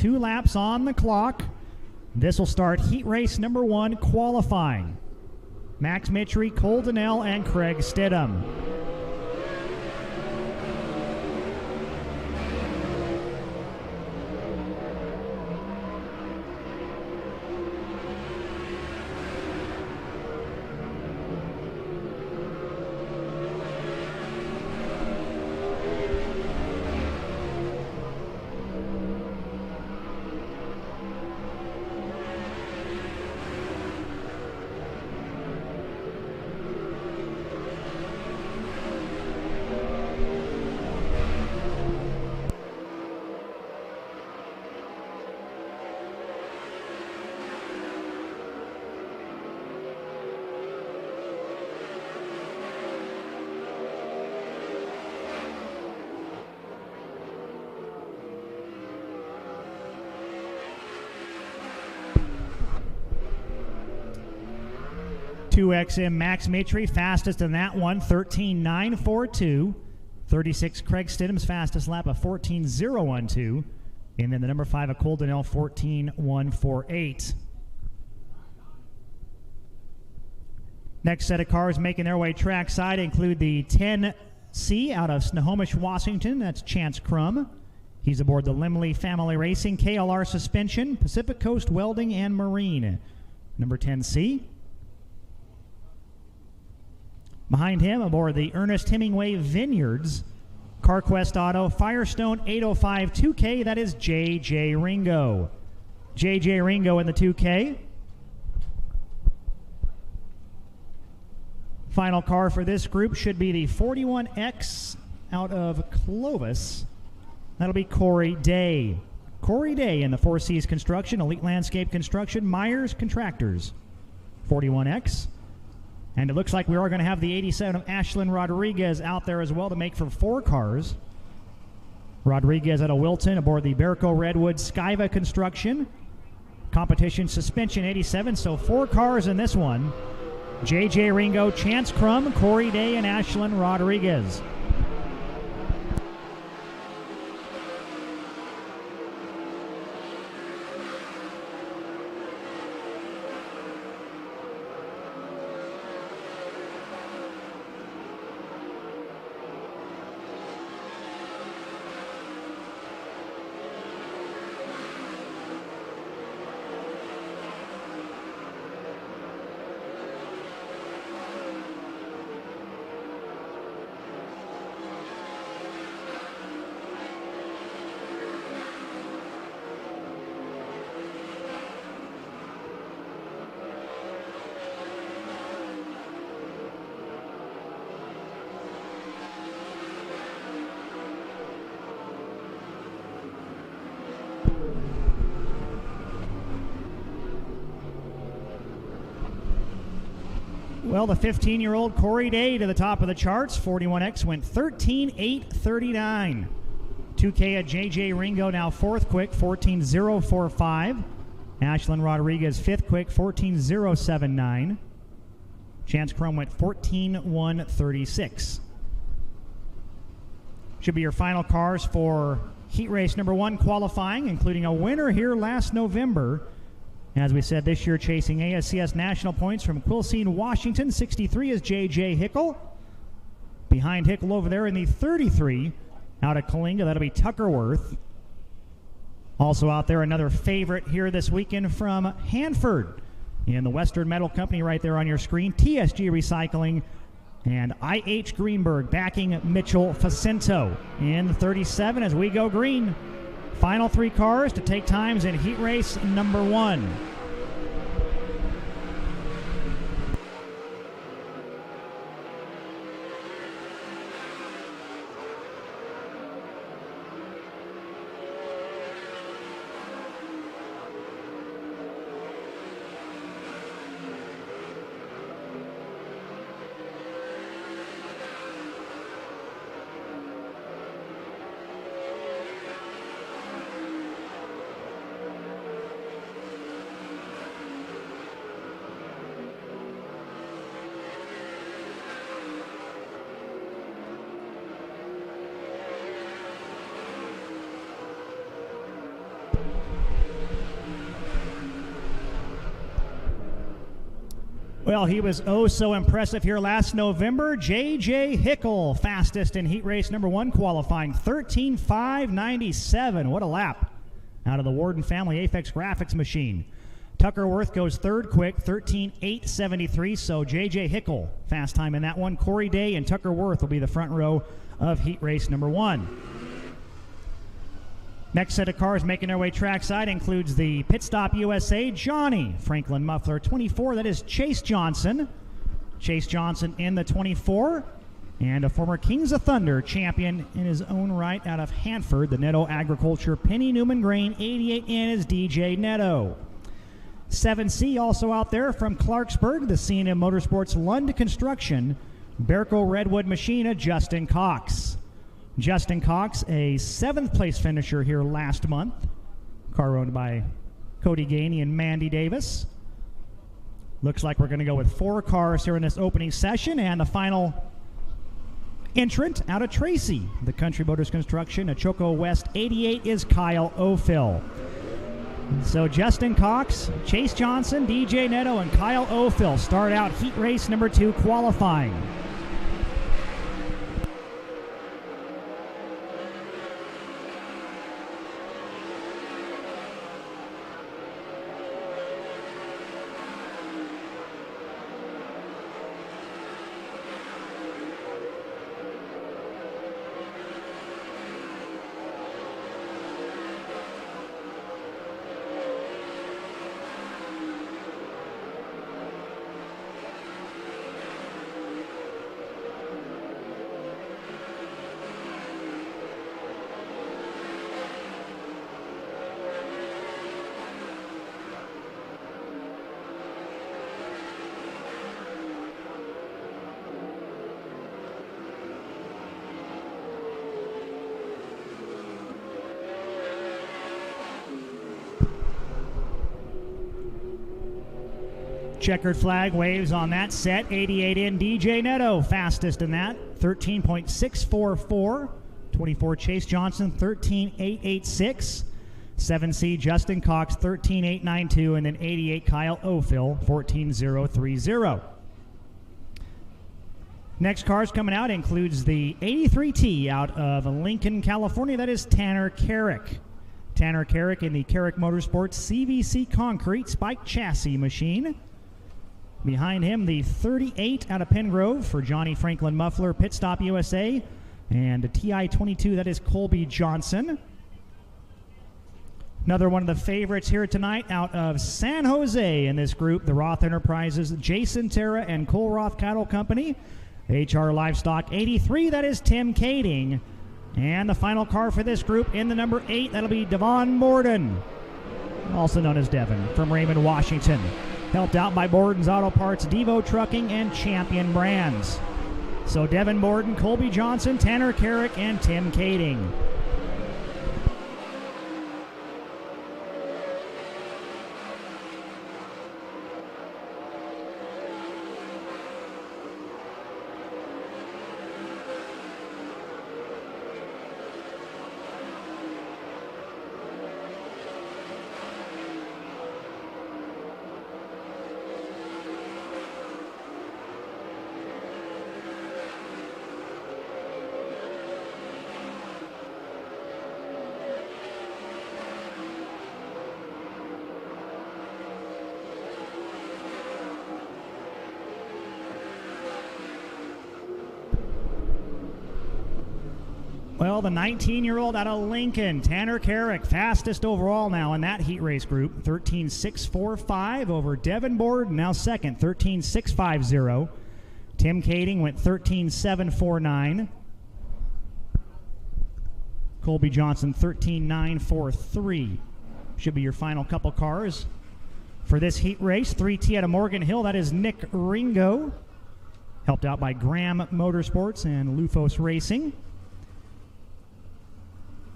2 laps on the clock. This will start heat race number 1 qualifying. Max Mitry, Cole Donnell, and Craig Stidham. XM Max Mitry, fastest in that one, 13.942. 36, Craig Stidham's fastest lap of 14.012. And then the number 5 of Cole Donnell, 14.148. Next set of cars making their way trackside include the 10C out of Snohomish, Washington. That's Chance Crum. He's aboard the Limley Family Racing, KLR Suspension, Pacific Coast Welding, and Marine. Number 10C. Behind him, aboard the Ernest Hemingway Vineyards, CarQuest Auto, Firestone 805 2K, that is J.J. Ringo. J.J. Ringo in the 2K. Final car for this group should be the 41X out of Clovis. That'll be Corey Day. Corey Day in the 4Cs Construction, Elite Landscape Construction, Myers Contractors. 41X. And it looks like we are going to have the 87 of Ashlyn Rodriguez out there as well to make for 4 cars. Rodriguez out of Wilton aboard the Berco Redwood Skyva Construction. Competition Suspension 87, so 4 cars in this one. J.J. Ringo, Chance Crum, Corey Day, and Ashlyn Rodriguez. Well, the 15-year-old Corey Day to the top of the charts. 41X went 13.839. 2K at J.J. Ringo now 4th quick, 14.045. Ashlyn Rodriguez 5th quick, 14.079. Chance Crum went 14.136. Should be your final cars for heat race number 1 qualifying, including a winner here last November. As we said, this year chasing ASCS national points from Quilcene, Washington. 63 is J.J. Hickel. Behind Hickel over there in the 33 out of Kalinga, that'll be Tuckerworth. Also out there, another favorite here this weekend from Hanford in the Western Metal Company right there on your screen. TSG Recycling and I.H. Greenberg backing Mitchell Facento in the 37 as we go green. Final 3 cars to take times in heat race number 1. Well, he was oh so impressive here last November. J.J. Hickle, fastest in heat race number 1 qualifying, 13.597. What a lap out of the Warden family Aphex graphics machine. Tucker Worth goes third quick, 13.873. So J.J. Hickle, fast time in that one. Corey Day and Tucker Worth will be the front row of heat race number 1. Next set of cars making their way trackside includes the Pit Stop USA Johnny Franklin Muffler 24. That is Chase Johnson. Chase Johnson in the 24. And a former Kings of Thunder champion in his own right out of Hanford. The Netto Agriculture Penny Newman Grain 88 in is DJ Netto. 7C also out there from Clarksburg. The C&M Motorsports Lund Construction. Berco Redwood Machina Justin Cox. Justin Cox, a 7th place finisher here last month. Car owned by Cody Gainey and Mandy Davis. Looks like we're going to go with 4 cars here in this opening session, and the final entrant out of Tracy, the Country Motors Construction, a Choco West 88 is Kyle O'Phil. So Justin Cox, Chase Johnson, DJ Netto, and Kyle O'Phil start out heat race number 2 qualifying. Checkered flag waves on that set. 88 in DJ Netto, fastest in that. 13.644. 24 Chase Johnson, 13.886. 7C Justin Cox, 13.892. And then 88 Kyle O'Phil, 14.030. Next cars coming out includes the 83T out of Lincoln, California. That is Tanner Carrick. Tanner Carrick in the Carrick Motorsports CVC Concrete Spike Chassis machine. Behind him, the 38 out of Pengrove for Johnny Franklin Muffler, Pit Stop USA. And a TI-22, that is Colby Johnson. Another one of the favorites here tonight out of San Jose in this group, the Roth Enterprises, Jason Terra and Cole Roth Cattle Company. HR Livestock 83, that is Tim Kading. And the final car for this group in the number 8, that'll be Devon Borden, also known as Devon, from Raymond, Washington. Helped out by Borden's Auto Parts, Devo Trucking, and Champion Brands. So Devon Borden, Colby Johnson, Tanner Carrick, and Tim Kading. Well, the 19-year-old out of Lincoln, Tanner Carrick, fastest overall now in that heat race group. 13.645 over Devon Borden, now second, 13.650. Tim Kading went 13.749. Colby Johnson, 13.943. Should be your final couple cars for this heat race. 3T out of Morgan Hill, that is Nick Ringo. Helped out by Graham Motorsports and Lufos Racing.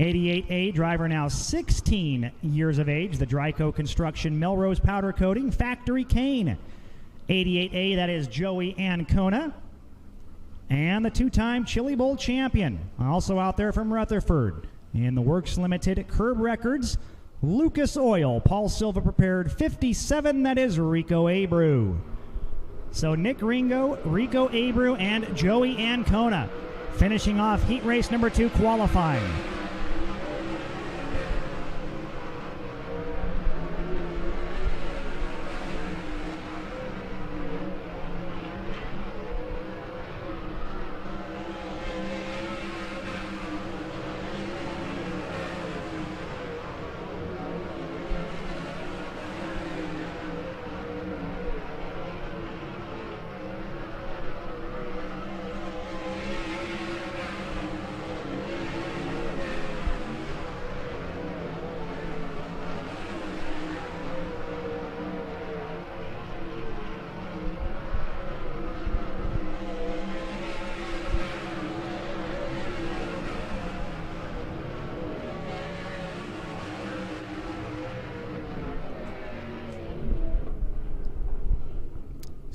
88A driver now 16 years of age, the Dryco Construction Melrose Powder Coating Factory Cane. 88A, that is Joey Ancona. And the 2-time Chili Bowl champion, also out there from Rutherford. In the Works Limited Curb Records, Lucas Oil, Paul Silva prepared 57, that is Rico Abreu. So Nick Ringo, Rico Abreu, and Joey Ancona finishing off heat race number 2 qualifying.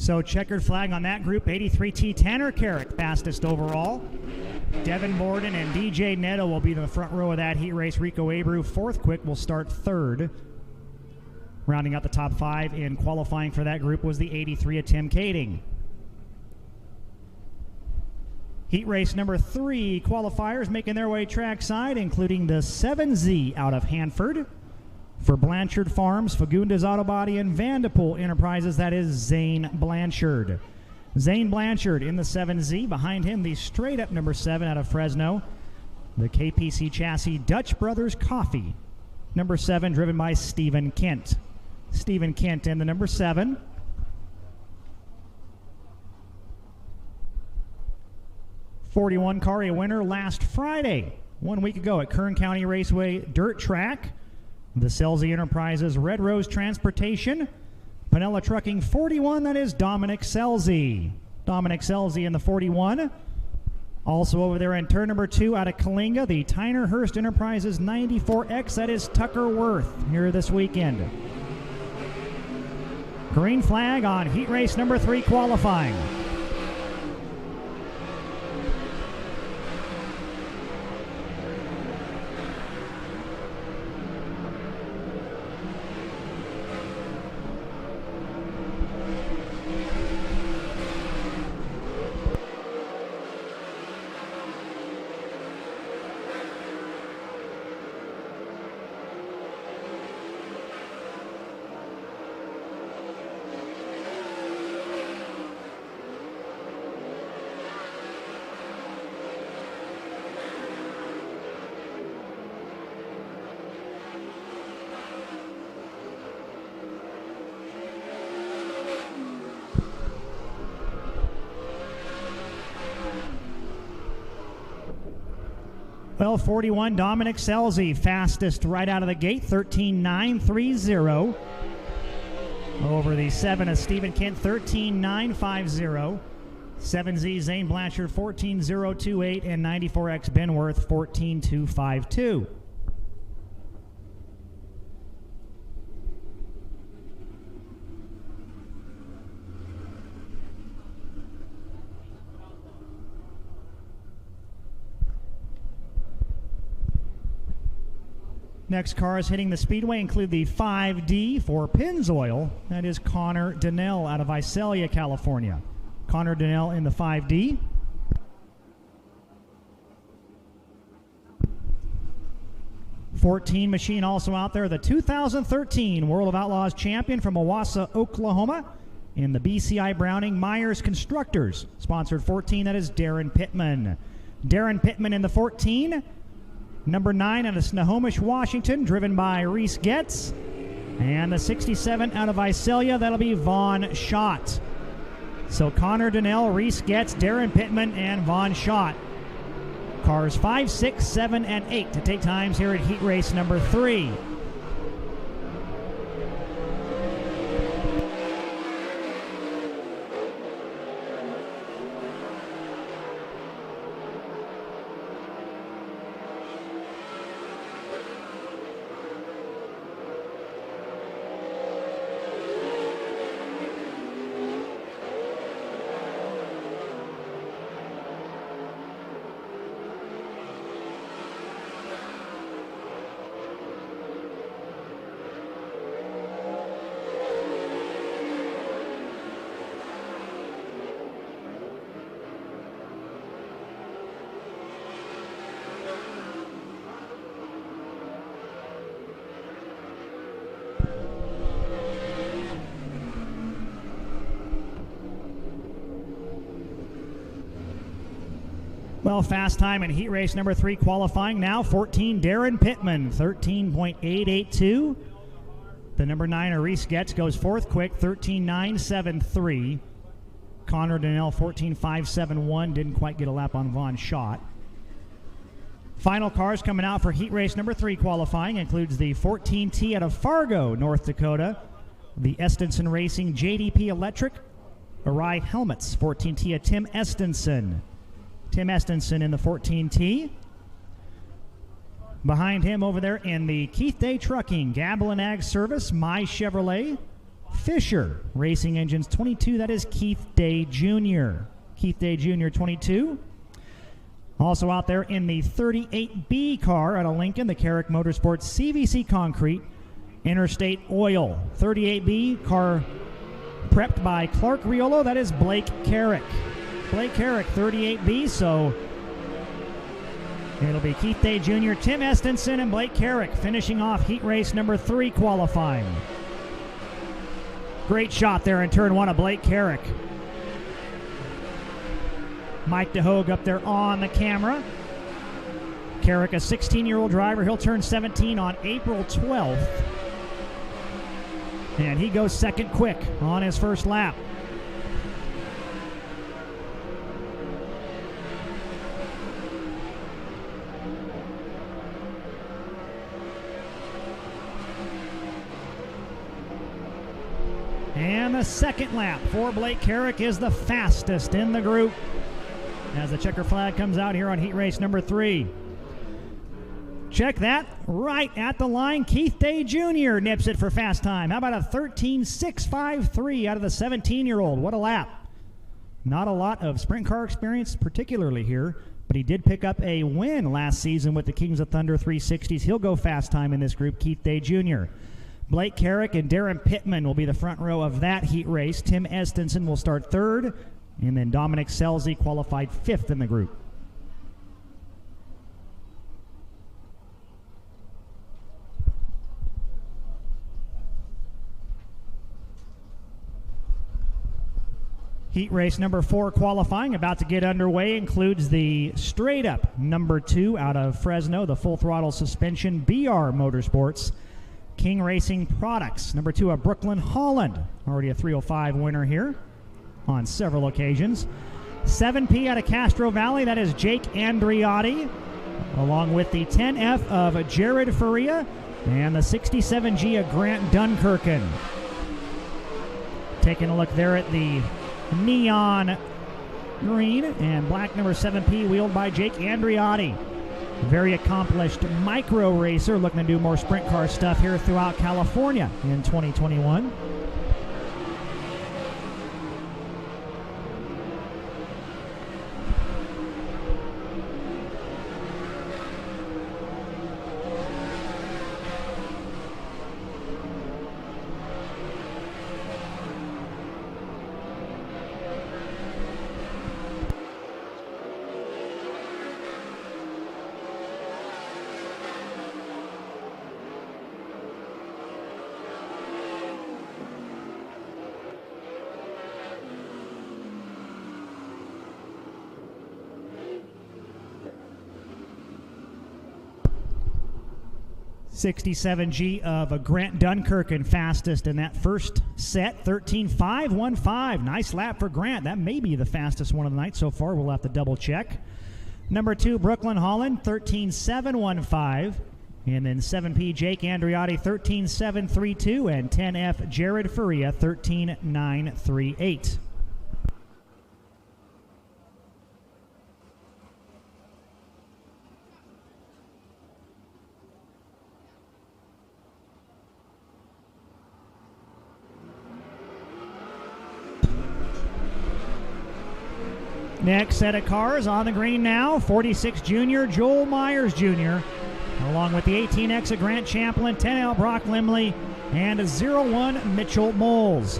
So checkered flag on that group, 83T Tanner Carrick, fastest overall. Devin Borden and DJ Neto will be in the front row of that heat race. Rico Abreu, fourth quick, will start third. Rounding out the top 5 in qualifying for that group was the 83 of Tim Kading. Heat race number 3 qualifiers making their way trackside, including the 7Z out of Hanford. For Blanchard Farms, Fagundes Auto Body, and Vanderpool Enterprises, that is Zane Blanchard. Zane Blanchard in the 7Z. Behind him, the straight-up number 7 out of Fresno. The KPC chassis Dutch Brothers Coffee. Number 7 driven by Stephen Kent. Stephen Kent in the number 7. '41 car, a winner last Friday, 1 week ago at Kern County Raceway Dirt Track. The Selzy Enterprises Red Rose Transportation. Pinella Trucking 41, that is Dominic Selzy. Dominic Selzy in the 41. Also over there in turn number 2 out of Kalinga, the Tyner Hurst Enterprises 94X, that is Tucker Worth here this weekend. Green flag on heat race number 3 qualifying. Well, 41, Dominic Selzy, fastest right out of the gate, 13.930. Over the 7 of Stephen Kent, 13.950. 7Z Zane Blanchard, 14.028, and 94X Benworth, 14.252. Next cars hitting the Speedway include the 5D for Pennzoil. That is Connor Donnell out of Visalia, California. Connor Donnell in the 5D. '14 machine also out there. The 2013 World of Outlaws champion from Owasso, Oklahoma. In the BCI Browning Myers Constructors. Sponsored 14, that is Darren Pittman. Darren Pittman in the 14. Number 9 out of Snohomish, Washington, driven by Reese Getz. And the 67 out of Visalia, that'll be Vaughn Schott. So Connor Donnell, Reese Getz, Darren Pittman, and Vaughn Schott. Cars 5, 6, 7, and 8 to take times here at heat race number 3. Well, fast time in heat race number 3 qualifying now. 14, Darren Pittman, 13.882. The number 9, Reese Getz, goes fourth quick, 13.973. Connor Donnell, 14.571. Didn't quite get a lap on Vaughn Schott. Final cars coming out for heat race number 3 qualifying includes the 14T out of Fargo, North Dakota. The Estenson Racing JDP Electric Arai helmets. 14T of Tim Estenson. Tim Estenson in the 14T. Behind him over there in the Keith Day Trucking, Gablin Ag Service, My Chevrolet, Fisher Racing Engines 22. That is Keith Day Jr. Keith Day Jr. 22. Also out there in the 38B car out of Lincoln, the Carrick Motorsports CVC Concrete Interstate Oil. 38B car prepped by Clark Riolo. That is Blake Carrick. Blake Carrick, 38B, so it'll be Keith Day Jr., Tim Estenson, and Blake Carrick finishing off heat race number 3 qualifying. Great shot there in turn 1 of Blake Carrick. Mike DeHogue up there on the camera. Carrick, a 16-year-old driver. He'll turn 17 on April 12th. And he goes second quick on his first lap. And the second lap for Blake Carrick is the fastest in the group as the checker flag comes out here on heat race number 3. Check that, right at the line, Keith Day Jr. nips it for fast time. How about a 13.653 out of the 17-year-old? What a lap. Not a lot of sprint car experience, particularly here, but he did pick up a win last season with the Kings of Thunder 360s. He'll go fast time in this group, Keith Day Jr. Blake Carrick and Darren Pittman will be the front row of that heat race. Tim Estenson will start 3rd, and then Dominic Selzy qualified 5th in the group. Heat race number 4 qualifying about to get underway includes the straight up number 2 out of Fresno, the full throttle suspension BR Motorsports. King Racing Products, number 2 of Brooklyn, Holland. Already a 305 winner here on several occasions. 7P out of Castro Valley, that is Jake Andriotti, along with the 10F of Jared Faria and the 67G of Grant Dunkirken. Taking a look there at the neon green and black number 7P wheeled by Jake Andriotti. Very accomplished micro racer looking to do more sprint car stuff here throughout California in 2021. .67G of a Grant Dunkirken fastest in that first set, 13.515. Nice lap for Grant. That may be the fastest one of the night so far. We'll have to double check. Number 2, Brooklyn Holland, 13.715. And then 7P Jake Andriotti, 13.732. And 10F Jared Faria, 13.938. Next set of cars on the green now, 46 Junior, Joel Myers Jr., along with the 18X of Grant Champlin, 10L Brock Limley, and 01 Mitchell Moles.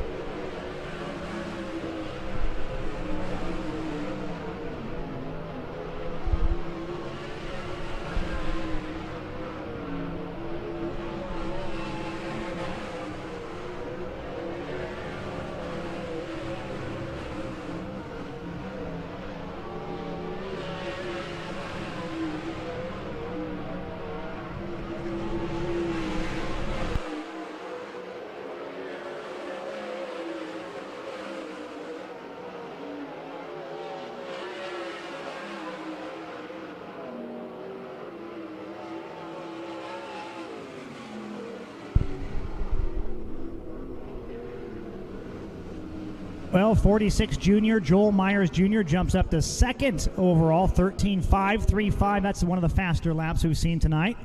Well, 46 junior Joel Myers Jr. jumps up to second overall, 13.535. That's one of the faster laps we've seen tonight.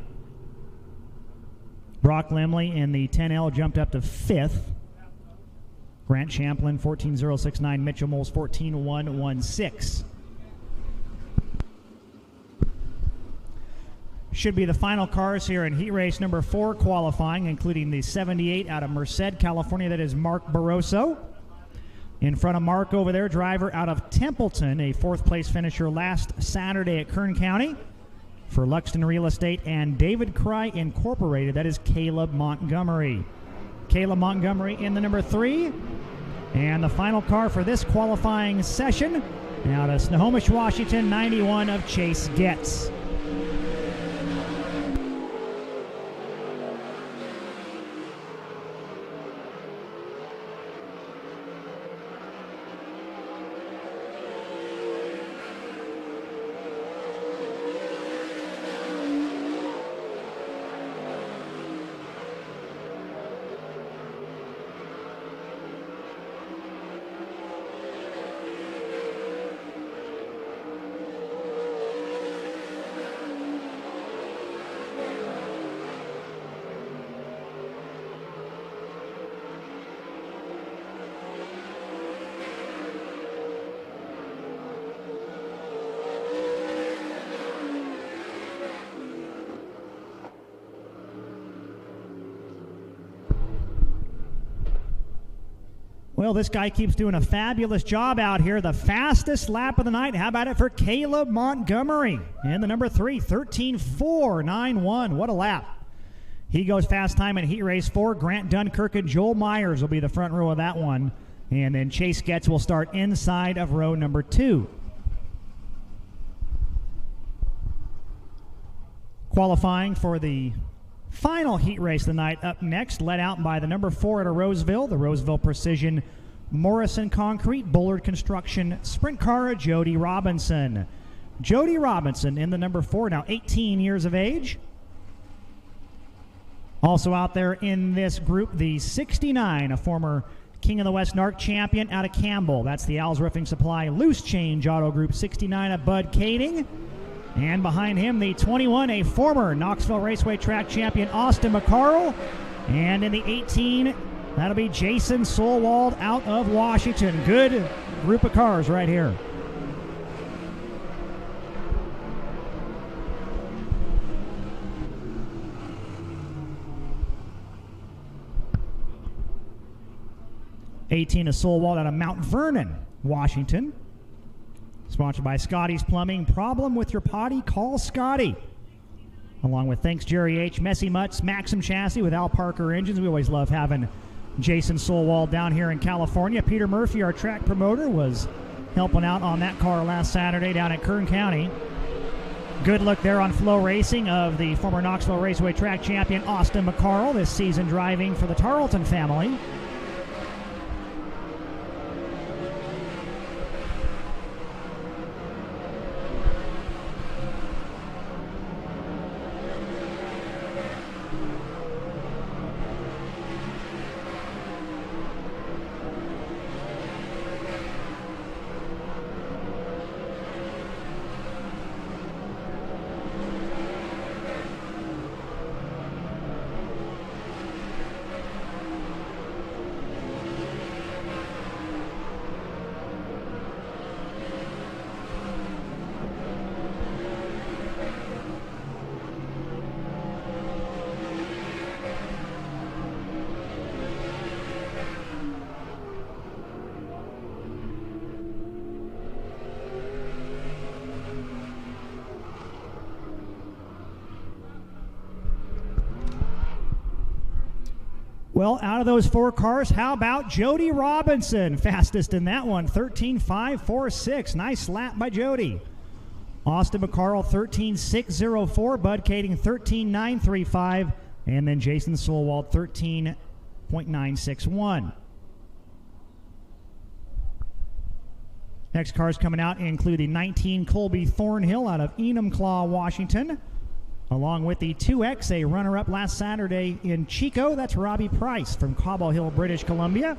Brock Limley in the 10L jumped up to fifth. Grant Champlin, 14.069. Mitchell Moles, 14.116. Should be the final cars here in heat race number 4 qualifying, including the 78 out of Merced, California. That is Mark Barroso. In front of Mark over there, driver out of Templeton, a 4th place finisher last Saturday at Kern County for Luxton Real Estate and David Cry Incorporated. That is Caleb Montgomery. Caleb Montgomery in the number 3. And the final car for this qualifying session, out of Snohomish, Washington, 91 of Chase Getz. Well, this guy keeps doing a fabulous job out here. The fastest lap of the night. How about it for Caleb Montgomery in the number 3, 13.491. What a lap. He goes fast time in heat race 4. Grant Dunkirk and Joel Myers will be the front row of that one. And then Chase Getz will start inside of row number 2. Qualifying for the final heat race of the night up next, led out by the number 4 at Roseville, the Roseville Precision Morrison Concrete Bullard Construction Sprint Car, Jody Robinson. Jody Robinson in the number 4, now 18 years of age. Also out there in this group, the 69, a former King of the West NARC champion out of Campbell. That's the Al's Roofing Supply Loose Change Auto Group 69 of Bud Kading. And behind him, the 21, a former Knoxville Raceway Track champion, Austin McCarl. And in the 18, that'll be Jason Solwald out of Washington. Good group of cars right here. '18 is Solwald out of Mount Vernon, Washington. Sponsored by Scotty's Plumbing. Problem with your potty? Call Scotty. Along with Thanks Jerry H, Messy Mutts, Maxim Chassis with Al Parker Engines. We always love having Jason Solwald down here in California. Peter Murphy, our track promoter, was helping out on that car last Saturday down at Kern County. Good look there on Flow Racing of the former Knoxville Raceway Track champion Austin McCarl, this season driving for the Tarleton family. Well, out of those 4 cars, how about Jody Robinson? Fastest in that one, 13.546. Nice lap by Jody. Austin McCarl, 13.604. Bud Kading, 13.935. And then Jason Solwald, 13.961. Next cars coming out include the 19 Colby Thornhill out of Enumclaw, Washington. Along with the 2X, a runner-up last Saturday in Chico. That's Robbie Price from Cobble Hill, British Columbia.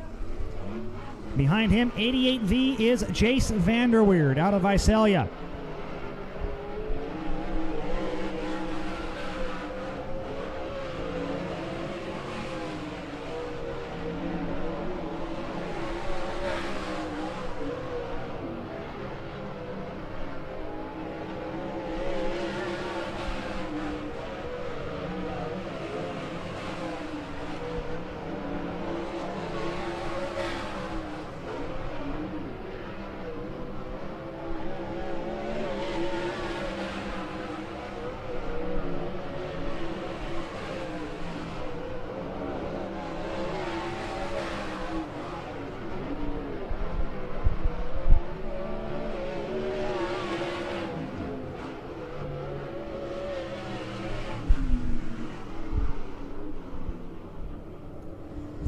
Behind him, 88V is Jace Vanderweerd out of Visalia.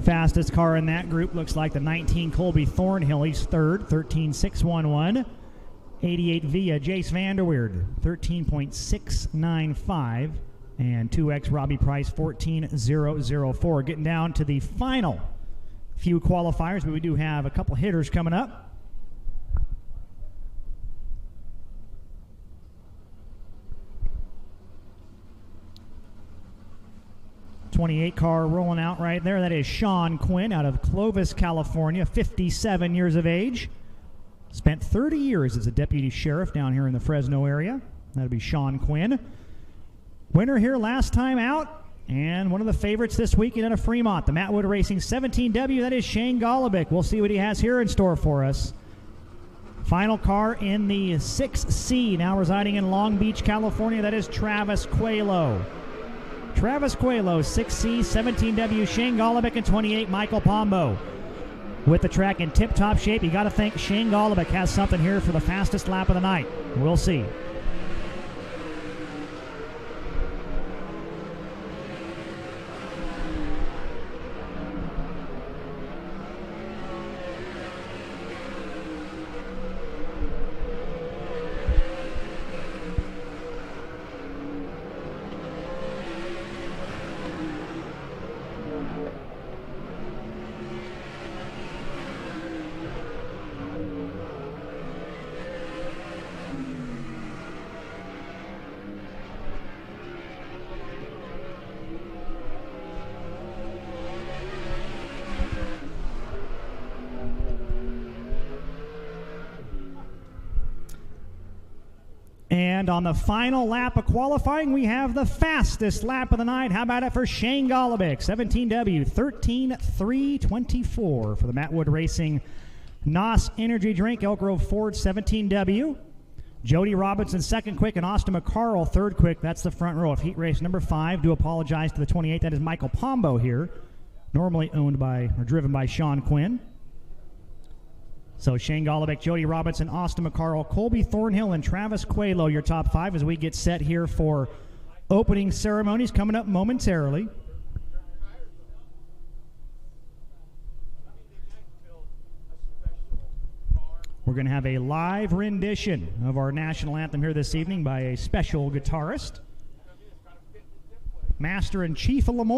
Fastest car in that group looks like the 19 Colby Thornhill. He's third, 13.611. 88 Via Jace Vanderweerd, 13.695. And 2X Robbie Price, 14.004. Getting down to the final few qualifiers, but we do have a couple hitters coming up. 28 car rolling out right there. That is Sean Quinn out of Clovis, California, 57 years of age. Spent 30 years as a deputy sheriff down here in the Fresno area. That'll be Sean Quinn. Winner here last time out, and one of the favorites this weekend at Fremont, the Matt Wood Racing 17W. That is Shane Golobic. We'll see what he has here in store for us. Final car in the 6C, now residing in Long Beach, California. That is Travis Coelho. Travis Coelho, 6C, 17W, Shane Golobic, and 28, Michael Pombo. With the track in tip-top shape, you got to think Shane Golobic has something here for the fastest lap of the night. We'll see. And on the final lap of qualifying, we have the fastest lap of the night. How about it for Shane Golobic, 17W, 13.324 for the Matt Wood Racing NOS Energy Drink, Elk Grove Ford 17W. Jody Robinson second quick, and Austin McCarl third quick. That's the front row of heat race number 5. Do apologize to the 28. That is Michael Pombo here, normally owned by or driven by Sean Quinn. So Shane Golobic, Jody Robinson, Austin McCarl, Colby Thornhill, and Travis Coelho, your top 5 as we get set here for opening ceremonies coming up momentarily. We're going to have a live rendition of our national anthem here this evening by a special guitarist, Master and Chief of Lamar.